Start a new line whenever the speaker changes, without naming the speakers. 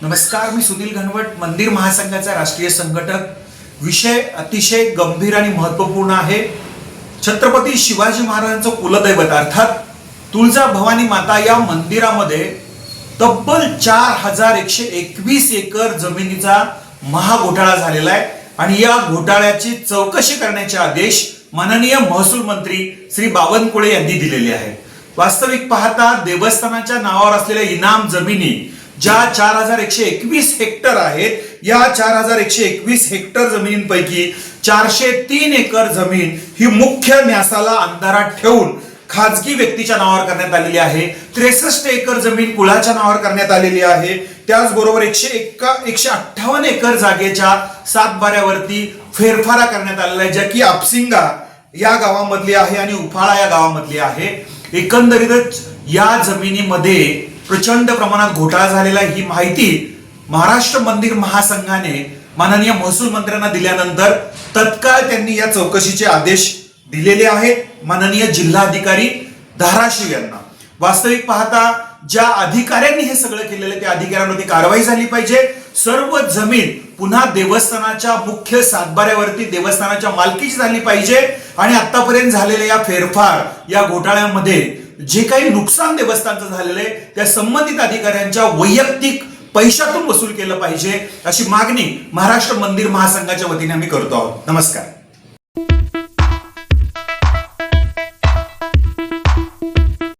नमस्कार, मी सुनील घनवट, मंदिर महासंघाचा राष्ट्रीय संघटक. विषय अतिशय गंभीर आणि महत्त्वपूर्ण आहे. छत्रपती शिवाजी महाराजांचं कुलदैवत अर्थात तुळजाभवानी माता या मंदिरामध्ये तब्बल 4121 एकर जमिनीचा महाघोटाळा झालेला आहे आणि या घोटाळ्याची चौकशी करण्याचे आदेश माननीय महसूल मंत्री श्री बावनकुळे यांनी दिलेले आहेत. वास्तविक पाहता देवस्थानाच्या नावावर असलेल्या इनाम जमिनी ज्या 4121 हेक्टर आहेत, या 4121 हेक्टर जमिनींपैकी 403 एकर जमीन ही मुख्य न्यासाला अंधारात ठेवून खाजगी व्यक्तीच्या नावावर करण्यात आलेली आहे. 63 एकर जमीन कुळाच्या नावावर करण्यात आलेली आहे. त्याचबरोबर 158 एकर जागेच्या सातबाऱ्यावरती फेरफार करण्यात आलेला आहे, ज्या की आपसिंगा या गावामधली आहे आणि उफाळा या गावामधली आहे. एकंदरीतच या जमिनीमध्ये प्रचंड प्रमाणात घोटाळा झालेला आहे. ही माहिती महाराष्ट्र मंदिर महासंघाने माननीय महसूल मंत्र्यांना दिल्यानंतर तत्काळ त्यांनी या चौकशीचे आदेश दिलेले आहेत माननीय जिल्हाधिकारी धाराशिव यांना. वास्तविक पाहता ज्या अधिकाऱ्यांनी हे सगळं केलेलं त्या अधिकाऱ्यांवरती कारवाई झाली पाहिजे. सर्व जमीन पुन्हा देवस्थानाच्या मुख्य सातबाऱ्यावरती देवस्थानाच्या मालकीची झाली पाहिजे आणि आतापर्यंत झालेल्या या फेरफार या घोटाळ्यामध्ये जे काही नुकसान देवस्थानचं झालेलं आहे त्या संबंधित अधिकाऱ्यांच्या वैयक्तिक पैशातून वसूल केलं पाहिजे, अशी मागणी महाराष्ट्र मंदिर महासंघाच्या वतीने आम्ही करतो आहोत. नमस्कार.